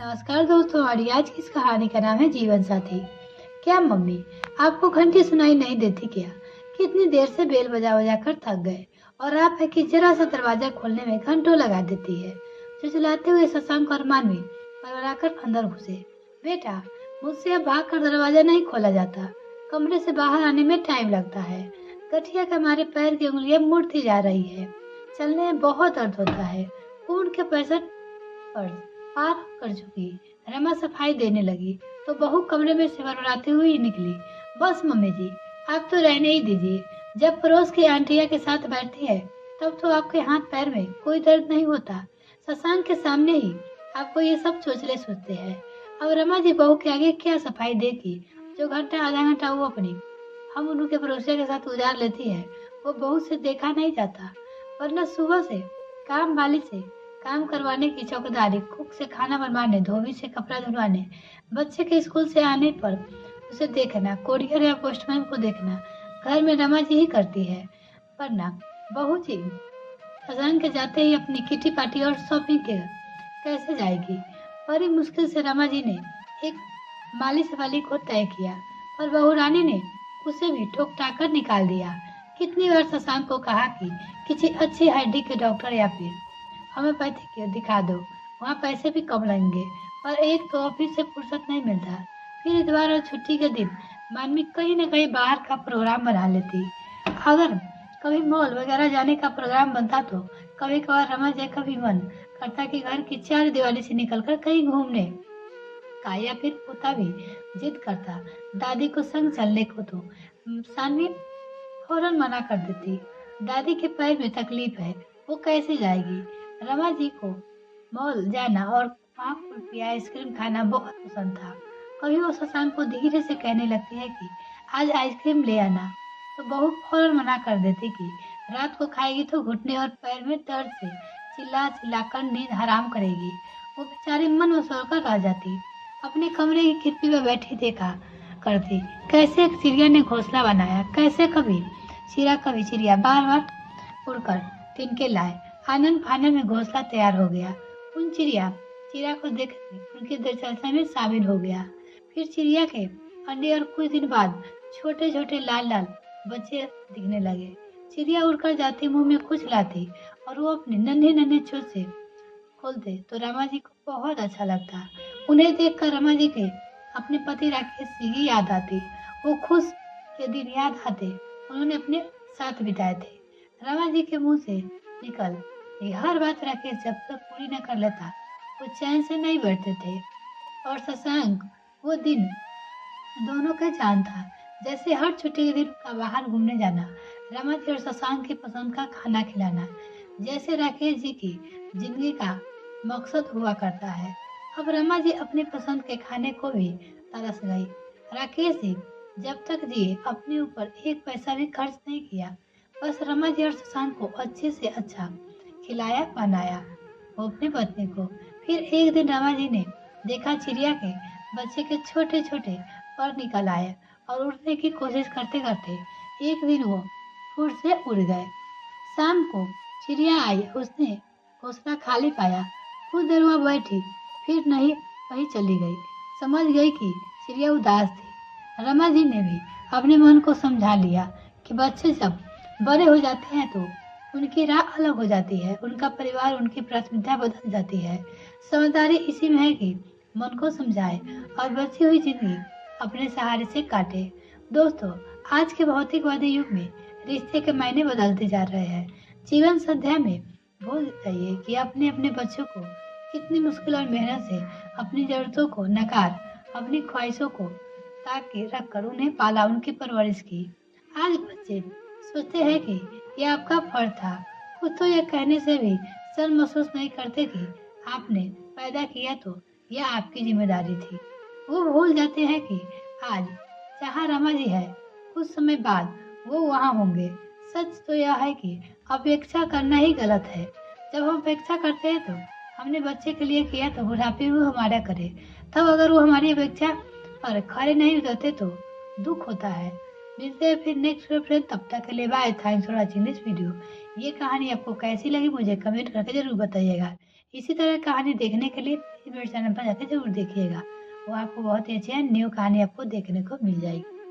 नमस्कार दोस्तों, हमारी आज की इस कहानी का नाम है जीवन साथी। क्या मम्मी आपको घंटी सुनाई नहीं देती क्या? कितनी देर से बेल बजा बजा कर थक गए और आप है कि जरा सा दरवाजा खोलने में घंटों लगा देती है। चिल्लाते हुए शशांक और मानवी बड़बड़ाकर अंदर घुसे। बेटा, मुझसे अब भाग कर दरवाजा नहीं खोला जाता। कमरे से बाहर आने में टाइम लगता है। गठिया के हमारे पैर की उंगलियां मुड़ती जा रही है। चलने में बहुत दर्द होता है। खून के 65 पर पार कर चुकी। रमा सफाई देने लगी तो बहू कमरे में से बड़बड़ाती हुई निकली। बस मम्मी जी, आप तो रहने ही दीजिए। जब पड़ोस की आंटिया के साथ बैठती है तब तो आपके हाथ पैर में कोई दर्द नहीं होता। शशांक के सामने ही आपको ये सब चोचले सोचते हैं। अब रमा जी बहू के आगे क्या सफाई देगी? जो घंटा आधा घंटा वो अपनी हम उनके पड़ोसियों के साथ गुजार लेती है, वो बहू से देखा नहीं जाता। वरना सुबह से काम वाली से काम करवाने की चौकीदारी, कुक से खाना बनवाने, धोबी से कपड़ा धुलवाने, बच्चे के स्कूल से आने पर उसे देखना, कोरियर या पोस्टमैन को देखना, घर में रमा जी ही करती है। वरना बहू जी खजान के जाते ही अपनी किटी पार्टी और शॉपिंग के कैसे जाएगी? बड़ी मुश्किल से रमा जी ने एक मालिश वाली को तय किया, पर बहू रानी ने उसे भी ठोक टाक कर निकाल दिया। कितनी बार शशांक को कहा कि किसी अच्छी हड्डी के डॉक्टर या फिर होम्योपैथी दिखा दो, वहाँ पैसे भी कम लगेंगे, पर एक तो ऑफिस से फुर्सत नहीं मिलता। फिर इतवार और छुट्टी के दिन मानवी कहीं न कहीं बाहर का प्रोग्राम बना लेती। अगर कभी मॉल वगैरह जाने का प्रोग्राम बनता तो कभी कभार रमा जी का भी मन करता कि घर की चार दीवारी से निकलकर कहीं घूमने का, या फिर पोता भी जिद करता दादी को संग चलने को तो सानवी फौरन मना कर देती। दादी के पैर में तकलीफ है, वो कैसे जाएगी? रमा जी को मॉल जाना और वहाँ कुल्फी आइसक्रीम खाना बहुत पसंद था। कभी वो शशांक को धीरे से कहने लगती है कि आज आइसक्रीम ले आना, तो बहू फौरन मना कर देती कि रात को खाएगी तो घुटने और पैर में दर्द से चिल्ला चिल्लाकर नींद हराम करेगी। वो बेचारी मन मसोड़ कर रह जाती। अपने कमरे की खिड़की में बैठी देखा करती कैसे एक चिड़िया ने घोंसला बनाया, कैसे कभी चिड़िया बार बार उड़कर तिनके लाए। आनन फानन में घोंसला तैयार हो गया। उन चिड़िया को देखकर उनकी दिलचस्पी में शामिल हो गया। फिर चिड़िया के अंडे और कुछ दिन बाद छोटे छोटे लाल लाल बच्चे दिखने लगे। चिड़िया उड़कर जाती, मुंह में कुछ लाती और वो अपने नन्हे नन्हे चोंच से खोलते तो रमा जी को बहुत अच्छा लगता। उन्हें देखकर रमा जी के अपने पति राकेश जी की याद आती। वो खुश के दिन याद आते उन्होंने अपने साथ बिताए थे। रमा जी के मुंह से निकल हर बात राकेश जब तक पूरी न कर लेता वो चैन से नहीं बैठते थे। और शशांक वो दिन दोनों का जान था। जैसे हर छुट्टी के दिन का बाहर घूमने जाना, रमा जी और शशांक की पसंद का खाना खिलाना, जैसे राकेश जी की जिंदगी का मकसद हुआ करता है। अब रमा जी अपनी पसंद के खाने को भी तरस गई। राकेश जी जब तक जिए अपने ऊपर एक पैसा भी खर्च नहीं किया, बस रमा जी और शशांक को अच्छे से अच्छा खिलाया बनाया वो अपनी पत्नी को। फिर एक दिन रमा जी ने देखा चिड़िया के बच्चे के छोटे छोटे पर निकल आए और उड़ने की कोशिश करते करते एक दिन वो फुर से उड़ गए। शाम को चिड़िया आई, उसने घोंसला खाली पाया, कुछ देर वहाँ बैठी, फिर नहीं वहीं चली गई। समझ गई कि चिड़िया उदास थी। रमा जी ने भी अपने मन को समझा लिया कि बच्चे जब बड़े हो जाते हैं तो उनकी राह अलग हो जाती है, उनका परिवार, उनकी प्राथमिकता बदल जाती है। समझदारी इसी में है कि मन को समझाए और बची हुई जिंदगी अपने सहारे से काटे। दोस्तों, आज के भौतिकवादी युग में रिश्ते के मायने बदलते जा रहे हैं। जीवन संध्या में भूल जाइए कि अपने अपने बच्चों को कितनी मुश्किल और मेहनत से अपनी जरूरतों को नकार, अपनी ख्वाहिशों को ताकि रखकर उन्हें पाला, उनकी परवरिश की। आज बच्चे सोचते हैं कि यह आपका फर्ज था। खुद तो यह कहने से भी शर्म महसूस नहीं करते कि आपने पैदा किया तो यह आपकी जिम्मेदारी थी। वो भूल जाते हैं कि आज जहाँ रमा जी है, कुछ समय बाद वो वहाँ होंगे। सच तो यह है कि अपेक्षा करना ही गलत है। जब हम अपेक्षा करते हैं तो हमने बच्चे के लिए किया तो बुढ़ापे में वो हमारा करे। तब अगर वो हमारी अपेक्षा पर खड़े नहीं उतरते तो दुख होता है। मिलते हैं फिर नेक्स्ट फ्रेंड, तब तक के लिए bye. Thanks for watching this video. ये कहानी आपको कैसी लगी मुझे कमेंट करके जरूर बताइएगा। इसी तरह कहानी देखने के लिए इस मेरे चैनल पर जाकर जरूर देखिएगा। वो आपको बहुत ही अच्छी न्यू कहानी आपको देखने को मिल जाएगी।